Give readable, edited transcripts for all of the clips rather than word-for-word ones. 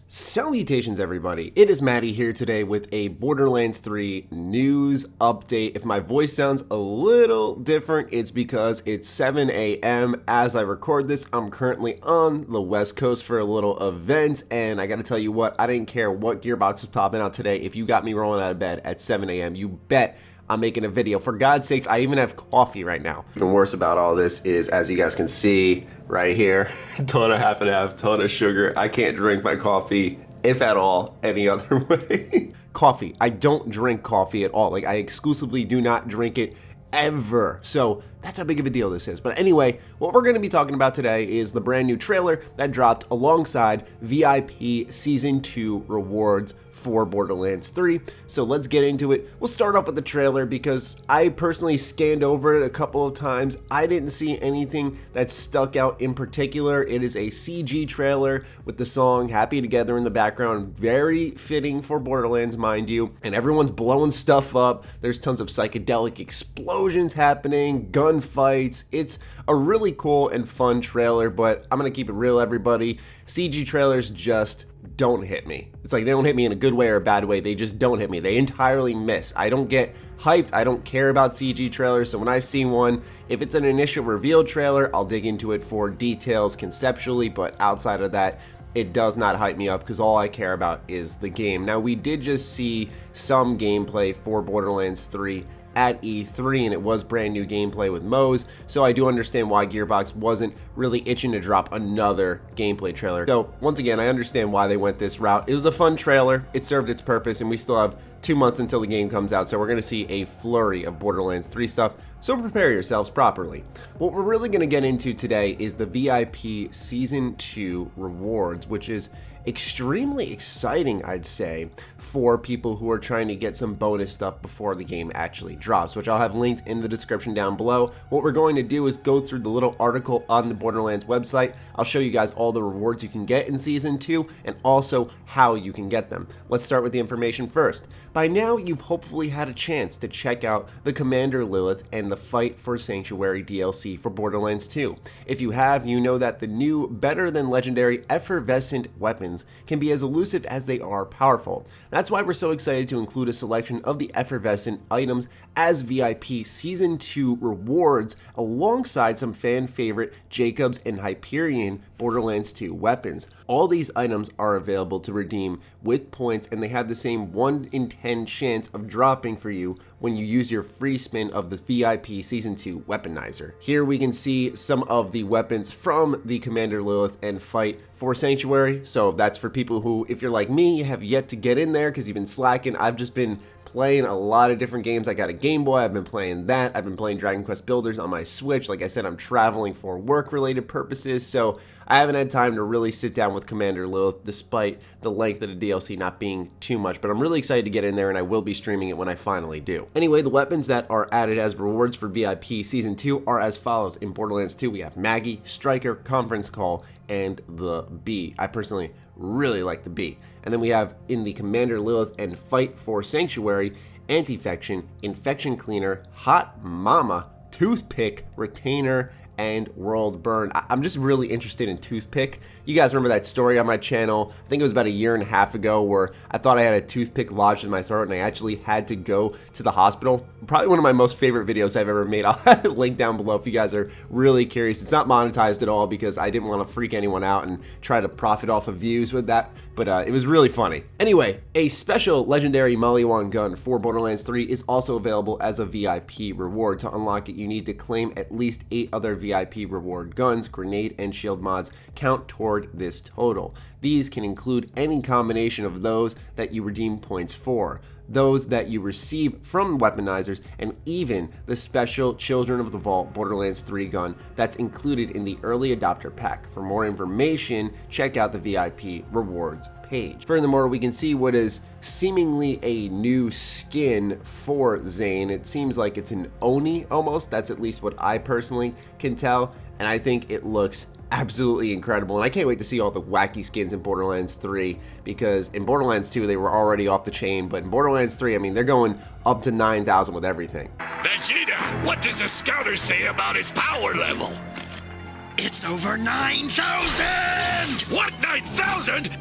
Salutations everybody, it is Matty here today with a Borderlands 3 news update. If my voice sounds a little different, it's because it's 7 a.m. as I record this. I'm currently on the West Coast for a little event, and I gotta tell you what, I didn't care what Gearbox was popping out today. If you got me rolling out of bed at 7 a.m., you bet I'm making a video. For God's sakes, I even have coffee right now. Even worse about all this is, as you guys can see right here, ton of half and half, ton of sugar. I can't drink my coffee, if at all, any other way. Coffee. I don't drink coffee at all. Like, I exclusively do not drink it ever. So that's how big of a deal this is. But anyway, what we're going to be talking about today is the brand new trailer that dropped alongside VIP Season 2 rewards for Borderlands 3. So let's get into it. We'll start off with the trailer because I personally scanned over it a couple of times. I didn't see anything that stuck out in particular. It is a CG trailer with the song Happy Together in the background. Very fitting for Borderlands, mind you. And everyone's blowing stuff up. There's tons of psychedelic explosions happening, gunfights. It's a really cool and fun trailer, but I'm gonna keep it real, everybody. CG trailers just don't hit me. It's like they don't hit me in a good way or a bad way. They just don't hit me. They entirely miss. I don't get hyped. I don't care about CG trailers. So when I see one, if it's an initial reveal trailer, I'll dig into it for details conceptually, but outside of that, it does not hype me up because all I care about is the game. Now, we did just see some gameplay for Borderlands 3 at E3, and it was brand new gameplay with Moze, so I do understand why Gearbox wasn't really itching to drop another gameplay trailer. So once again, I understand why they went this route. It was a fun trailer, it served its purpose, and we still have 2 months until the game comes out, so we're going to see a flurry of Borderlands 3 stuff, so prepare yourselves properly. What we're really going to get into today is the VIP Season 2 rewards, which is extremely exciting, I'd say, for people who are trying to get some bonus stuff before the game actually drops, which I'll have linked in the description down below. What we're going to do is go through the little article on the Borderlands website. I'll show you guys all the rewards you can get in Season 2 and also how you can get them. Let's start with the information first. By now, you've hopefully had a chance to check out the Commander Lilith and the Fight for Sanctuary DLC for Borderlands 2. If you have, you know that the new, better than legendary effervescent weapons can be as elusive as they are powerful. That's why we're so excited to include a selection of the effervescent items as VIP Season 2 rewards alongside some fan favorite Jacobs and Hyperion Borderlands 2 weapons. All these items are available to redeem with points, and they have the same 1 in 10 chance of dropping for you when you use your free spin of the VIP Season 2 weaponizer. Here we can see some of the weapons from the Commander Lilith and Fight for Sanctuary. So that's for people who, if you're like me, have yet to get in there because you've been slacking. I've just been playing a lot of different games. I got a Game Boy, I've been playing that. I've been playing Dragon Quest Builders on my Switch. Like I said, I'm traveling for work-related purposes, so I haven't had time to really sit down with Commander Lilith despite the length of the DLC not being too much, but I'm really excited to get in there and I will be streaming it when I finally do. Anyway, the weapons that are added as rewards for VIP Season 2 are as follows. In Borderlands 2, we have Maggie, Striker, Conference Call, and the Bee. I personally really like the Bee. And then we have in the Commander Lilith and Fight for Sanctuary, Anti-Fection, Infection Cleaner, Hot Mama, Toothpick, Retainer, and World Burn. I'm just really interested in Toothpick. You guys remember that story on my channel? I think it was about 1.5 years ago where I thought I had a toothpick lodged in my throat and I actually had to go to the hospital. Probably one of my most favorite videos I've ever made. I'll have it linked down below if you guys are really curious. It's not monetized at all because I didn't want to freak anyone out and try to profit off of views with that, but it was really funny. Anyway, a special legendary Maliwan gun for Borderlands 3 is also available as a VIP reward. To unlock it, you need to claim at least 8 other VIP reward guns. Grenade and shield mods count toward this total. These can include any combination of those that you redeem points for, those that you receive from weaponizers, and even the special Children of the Vault Borderlands 3 gun that's included in the early adopter pack. For more information, check out the VIP rewards page. Furthermore, we can see what is seemingly a new skin for Zane. It seems like it's an Oni almost. That's at least what I personally can tell, and I think it looks absolutely incredible, and I can't wait to see all the wacky skins in Borderlands 3, because in Borderlands 2 they were already off the chain, but in Borderlands 3, I mean, they're going up to 9,000 with everything. Vegeta, what does the scouter say about his power level? It's over 9,000! What, 9,000?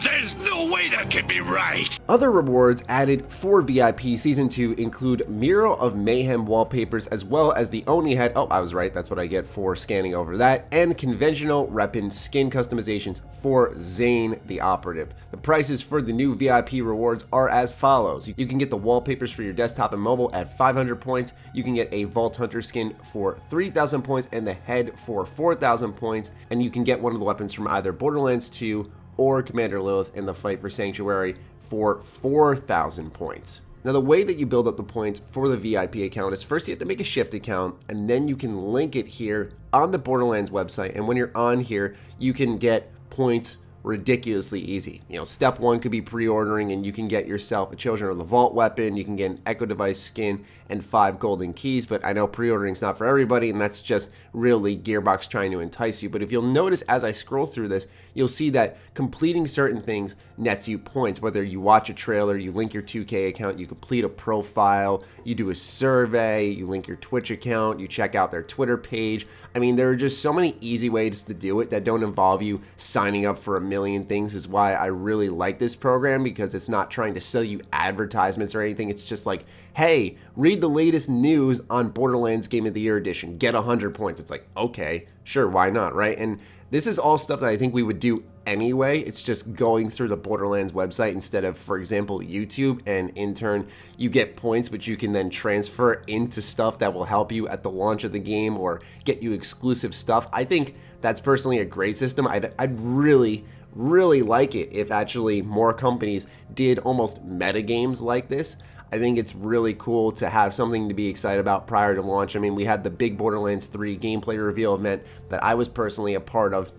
There's no way that can be right! Other rewards added for VIP Season 2 include Mural of Mayhem wallpapers, as well as the Oni head, oh, I was right, that's what I get for scanning over that, and conventional weapon skin customizations for Zane the Operative. The prices for the new VIP rewards are as follows. You can get the wallpapers for your desktop and mobile at 500 points, you can get a Vault Hunter skin for 3,000 points, and the head for 4,000 points, and you can get one of the weapons from either Borderlands 2 or Commander Lilith in the fight for Sanctuary for 4,000 points. Now, the way that you build up the points for the VIP account is first you have to make a Shift account, and then you can link it here on the Borderlands website, and when you're on here, you can get points ridiculously easy. You know, step one could be pre-ordering, and you can get yourself a Children of the Vault weapon, you can get an Echo Device skin, and 5 golden keys, but I know pre-ordering is not for everybody, and that's just really Gearbox trying to entice you. But if you'll notice as I scroll through this, you'll see that completing certain things nets you points, whether you watch a trailer, you link your 2K account, you complete a profile, you do a survey, you link your Twitch account, you check out their Twitter page. I mean, there are just so many easy ways to do it that don't involve you signing up for a million things, is why I really like this program, because it's not trying to sell you advertisements or anything. It's just like, hey, read the latest news on Borderlands Game of the Year edition, get 100 points. It's like, okay, sure, why not, right? And this is all stuff that I think we would do anyway. It's just going through the Borderlands website instead of, for example, YouTube, and in turn you get points which you can then transfer into stuff that will help you at the launch of the game or get you exclusive stuff. I think that's personally a great system. I'd really like it if actually more companies did almost meta games like this. I think it's really cool to have something to be excited about prior to launch. I mean, we had the big Borderlands 3 gameplay reveal event that I was personally a part of,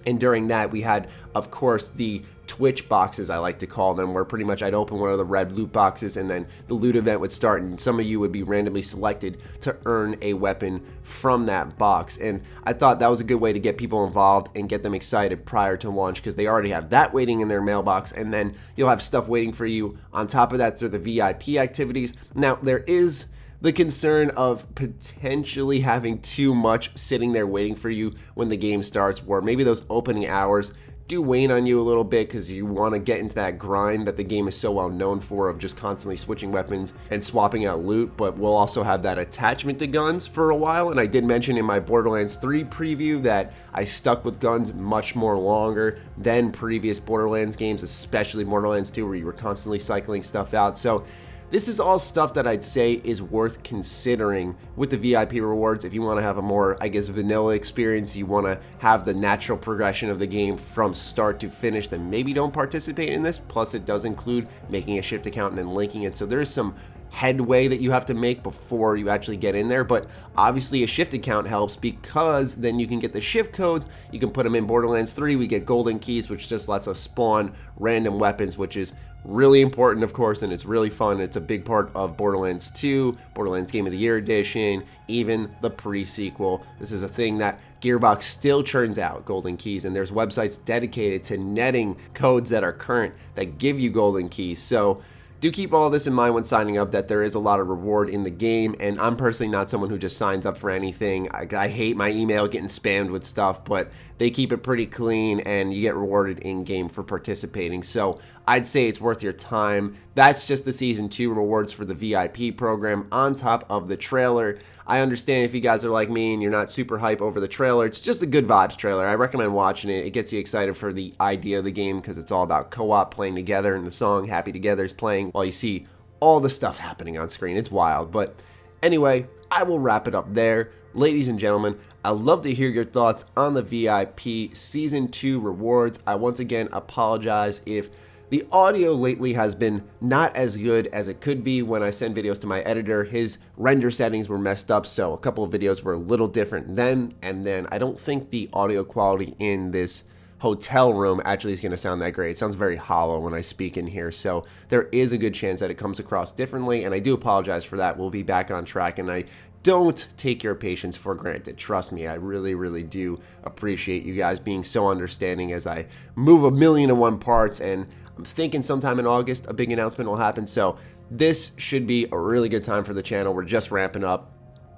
and during that we had, of course, the Twitch boxes, I like to call them, where pretty much I'd open one of the red loot boxes and then the loot event would start, and some of you would be randomly selected to earn a weapon from that box. And I thought that was a good way to get people involved and get them excited prior to launch, because they already have that waiting in their mailbox, and then you'll have stuff waiting for you on top of that through the VIP activities. Now, there is the concern of potentially having too much sitting there waiting for you when the game starts, where maybe those opening hours do wane on you a little bit because you want to get into that grind that the game is so well known for, of just constantly switching weapons and swapping out loot. But we'll also have that attachment to guns for a while, and I did mention in my Borderlands 3 preview that I stuck with guns much more longer than previous Borderlands games, especially Borderlands 2, where you were constantly cycling stuff out. So this is all stuff that I'd say is worth considering with the VIP rewards. If you want to have a more, I guess, vanilla experience, you want to have the natural progression of the game from start to finish, then maybe don't participate in this. Plus, it does include making a Shift account and then linking it. So there's some headway that you have to make before you actually get in there, but obviously a Shift account helps, because then you can get the Shift codes, you can put them in Borderlands 3, we get golden keys, which just lets us spawn random weapons, which is really important, of course, and it's really fun. It's a big part of Borderlands 2, Borderlands Game of the Year edition, even the pre-sequel. This is a thing that Gearbox still churns out, golden keys, and there's websites dedicated to netting codes that are current that give you golden keys. So do keep all this in mind when signing up, that there is a lot of reward in the game, and I'm personally not someone who just signs up for anything. I hate my email getting spammed with stuff, but they keep it pretty clean and you get rewarded in-game for participating. So I'd say it's worth your time. That's just the Season 2 rewards for the VIP program on top of the trailer. I understand if you guys are like me and you're not super hype over the trailer. It's just a good vibes trailer. I recommend watching it. It gets you excited for the idea of the game, because it's all about co-op playing together, and the song Happy Together is playing while you see all the stuff happening on screen. It's wild. But anyway, I will wrap it up there. Ladies and gentlemen, I'd love to hear your thoughts on the VIP Season 2 rewards. I once again apologize if the audio lately has been not as good as it could be. When I send videos to my editor, his render settings were messed up, so a couple of videos were a little different then, and then I don't think the audio quality in this hotel room actually is going to sound that great. It sounds very hollow when I speak in here, so there is a good chance that it comes across differently, and I do apologize for that. We'll be back on track, and I don't take your patience for granted. Trust me, I really do appreciate you guys being so understanding as I move a million and one parts, and I'm thinking sometime in August a big announcement will happen, so this should be a really good time for the channel. We're just ramping up,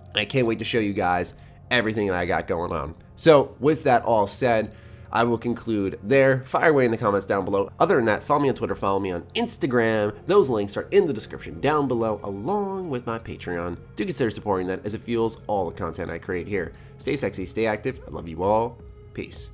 and I can't wait to show you guys everything that I got going on. So with that all said, I will conclude there. Fire away in the comments down below. Other than that, follow me on Twitter, follow me on Instagram. Those links are in the description down below, along with my Patreon. Do consider supporting that as it fuels all the content I create here. Stay sexy, stay active. I love you all. Peace.